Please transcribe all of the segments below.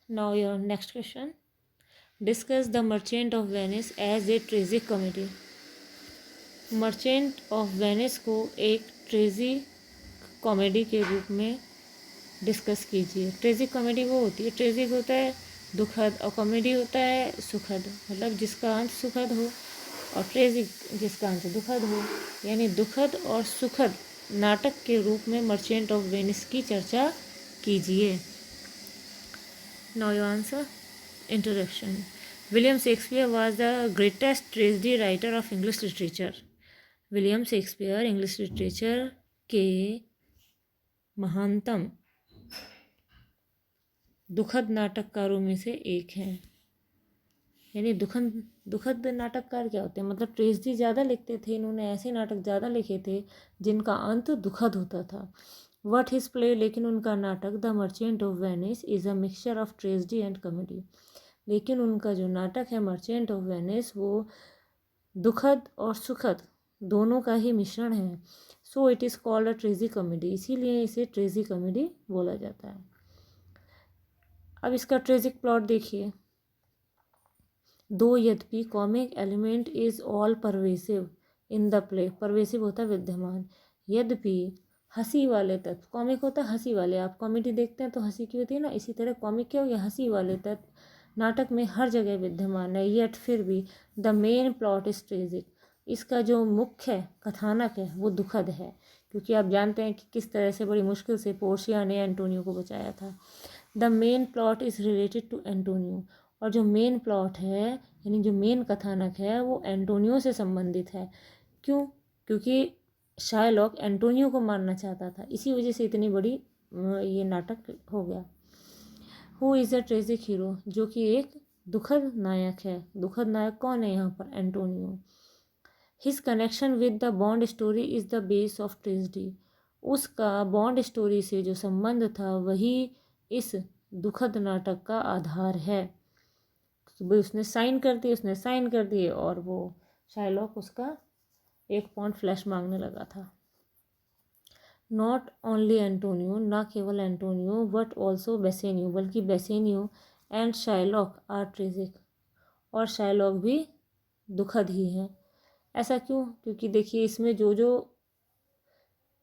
Now your next question. Discuss The Merchant of Venice as a tragic comedy. Merchant of Venice को एक ट्रेजी comedy के रूप में discuss कीजिए। ट्रेजिक कॉमेडी वो होती है, ट्रेजिक होता है दुखद और कॉमेडी होता है सुखद, मतलब जिसका अंत सुखद हो, और ट्रेजिक जिसका अंत दुखद हो। यानी दुखद और सुखद नाटक के रूप में मर्चेंट ऑफ वेनिस की चर्चा कीजिए। Now your answer. Introduction. William Shakespeare was the greatest tragedy writer of English literature. William Shakespeare English literature के महानतम दुखद नाटककारों में से एक हैं। यानी दुखद नाटककार क्या होते हैं, मतलब ट्रेजेडी ज़्यादा लिखते थे इन्होंने, ऐसे नाटक ज़्यादा लिखे थे जिनका अंत दुखद होता था। व्हाट हिज प्ले, लेकिन उनका नाटक the merchant of Venice is a mixture of tragedy and comedy. लेकिन उनका जो नाटक है मर्चेंट ऑफ वेनिस वो दुखद और सुखद दोनों का ही मिश्रण है। So it is called a ट्रेजी comedy, इसीलिए इसे ट्रेजी कॉमेडी बोला जाता है। अब इसका ट्रेजिक प्लॉट देखिए। दो यद्यपि comic element is all pervasive in the play, pervasive होता है विद्यमान, यद्यपि हंसी वाले तत्व, कॉमिक होता है हंसी वाले, आप कॉमेडी देखते हैं तो हंसी की होती है ना, इसी तरह कॉमिक क्या हो गया, हंसी वाले तत्व नाटक में हर जगह विद्यमान है। येट फिर भी the main plot is tragic, इसका जो मुख्य कथानक है वो दुखद है, क्योंकि आप जानते हैं कि किस तरह से बड़ी मुश्किल से पोर्शिया ने एंटोनियो को बचाया था। The main plot is related to Antonio, और जो मेन प्लॉट है यानी जो मेन कथानक है वो एंटोनियो से संबंधित है। क्यों? क्योंकि शायलॉक एंटोनियो को मारना चाहता था, इसी वजह से इतनी बड़ी ये नाटक हो गया। Who is a tragic hero, जो कि एक दुखद नायक है। दुखद नायक कौन है यहाँ पर? Antonio. His connection with the bond story is the base of tragedy, उसका बॉन्ड स्टोरी से जो संबंध था वही इस दुखद नाटक का आधार है। तो भाई उसने साइन कर दिए और वो शायलॉक उसका 1 पाउंड फ्लैश मांगने लगा था। नॉट ओनली एंटोनियो, ना केवल एंटोनियो बट ऑल्सो बेसेनियो, बल्कि Bassanio and Shylock are tragic, और शायलॉक भी दुखद ही है। ऐसा क्यों? क्योंकि देखिए इसमें जो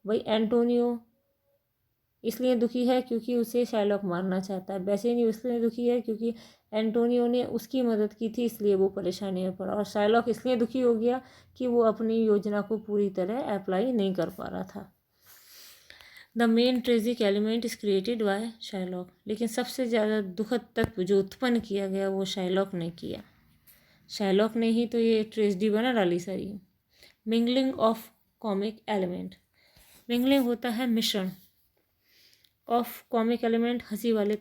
भाई एंटोनियो इसलिए दुखी है क्योंकि उसे शायलॉक मारना चाहता है, बेसेनियो इसलिए दुखी है क्योंकि एंटोनियो ने उसकी मदद की थी इसलिए वो परेशानी में पड़ा, और शायलॉक इसलिए दुखी हो गया कि वो अपनी योजना को पूरी तरह अप्लाई नहीं कर पा रहा था। The main tragic element is created by Shylock, लेकिन सबसे ज़्यादा दुखद तत्व जो उत्पन्न किया गया वो शायलॉक ने किया। शायलॉक ने ही तो ये ट्रेजिडी बना डाली सारी। Mingling of comic element, mingling होता है मिश्रण, ऑफ कॉमिक एलिमेंट हंसी वाले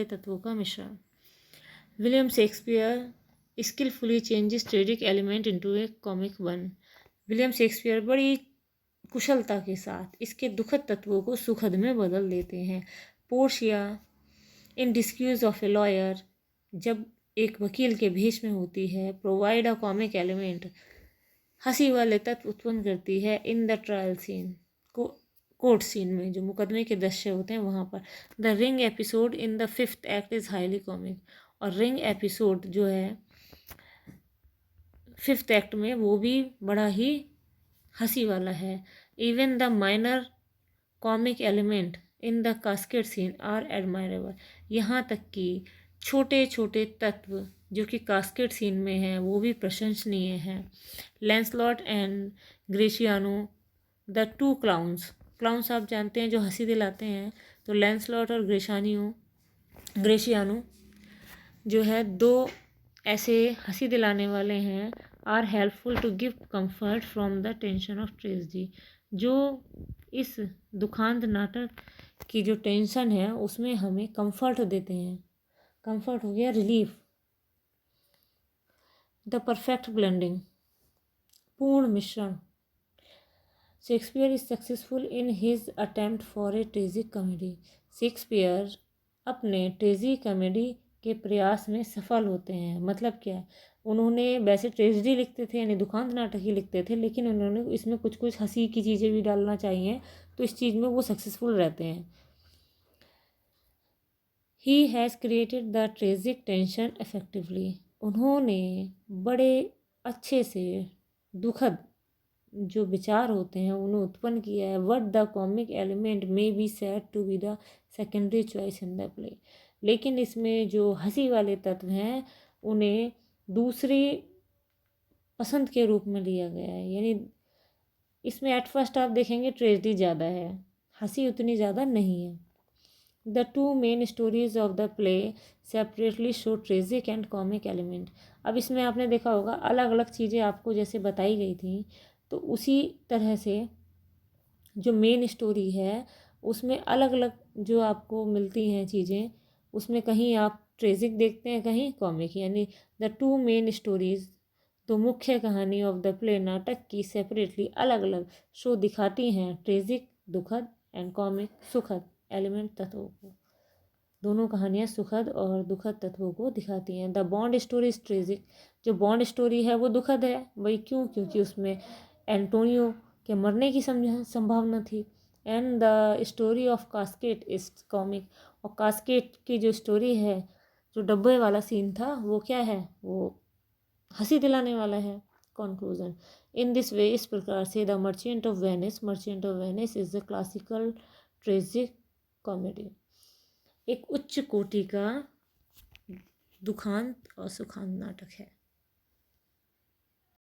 तत्वों का मिश्रण। William Shakespeare skilfully changes tragic element into a comic one, William Shakespeare बड़ी कुशलता के साथ इसके दुखद तत्वों को सुखद में बदल देते हैं। Portia in disguise of a lawyer, जब एक वकील के भेष में होती है, प्रोवाइड अ कॉमिक एलिमेंट, हंसी वाले तत्व उत्पन्न करती है। इन द ट्रायल सीन, को कोर्ट सीन में जो मुकदमे के दृश्य होते हैं वहाँ पर। The ring episode in the 5th act is highly comic, और रिंग एपिसोड जो है 5th एक्ट में वो भी बड़ा ही हंसी वाला है। Even the minor comic element in the casket scene are admirable, यहाँ तक कि छोटे छोटे तत्व जो कि कास्केट सीन में हैं वो भी प्रशंसनीय हैं। Launcelot and Gratiano the two clowns, clowns आप जानते हैं जो हंसी दिलाते हैं, तो लैंसलॉट और ग्रेशियानो जो है दो ऐसे हंसी दिलाने वाले हैं। Are helpful to give comfort from the tension of tragedy, जो इस दुखांत नाटक की जो टेंशन है उसमें हमें कंफर्ट देते हैं। कंफर्ट हो गया रिलीफ। द परफेक्ट ब्लेंडिंग, पूर्ण मिश्रण। Shakespeare is successful in his attempt for a tragic comedy, Shakespeare अपने ट्रेजी कॉमेडी के प्रयास में सफल होते हैं। मतलब क्या है, उन्होंने वैसे ट्रेजिडी लिखते थे यानी दुखांत नाटक ही लिखते थे, लेकिन उन्होंने इसमें कुछ कुछ हंसी की चीज़ें भी डालना चाहिए, तो इस चीज़ में वो सक्सेसफुल रहते हैं। He has created the tragic tension effectively. उन्होंने बड़े अच्छे से दुखद जो विचार होते हैं उन्हें उत्पन्न किया है। What the comic element may be said to be the secondary choice in the play. लेकिन इसमें जो हंसी वाले तत्व हैं उन्हें दूसरी पसंद के रूप में लिया गया है। यानी इसमें एट फर्स्ट आप देखेंगे ट्रेजेडी ज़्यादा है, हंसी उतनी ज़्यादा नहीं है। The two main stories of the play separately show tragic and comic element. अब इसमें आपने देखा होगा अलग अलग चीज़ें आपको जैसे बताई गई थी, तो उसी तरह से जो मेन स्टोरी है उसमें अलग अलग जो आपको मिलती हैं चीज़ें, उसमें कहीं आप ट्रेजिक देखते हैं कहीं कॉमिक। यानी द टू मेन स्टोरीज, तो मुख्य कहानी ऑफ द प्ले नाटक की सेपरेटली अलग अलग शो दिखाती हैं ट्रेजिक दुखद एंड कॉमिक सुखद एलिमेंट तत्वों को। दोनों कहानियाँ सुखद और दुखद तत्वों को दिखाती हैं। The bond story is tragic. जो बॉन्ड स्टोरी है वो दुखद है, वही क्यों? क्योंकि उसमें एंटोनियो के मरने की संभावना थी। And the story of casket is comic. और कास्केट की जो स्टोरी है, जो डब्बे वाला सीन था, वो क्या है? वो हंसी दिलाने वाला है। कंक्लूजन, इन दिस वे, इस प्रकार से the merchant of Venice is the classical tragic comedy, एक उच्च कोटि का दुखांत और सुखांत नाटक है।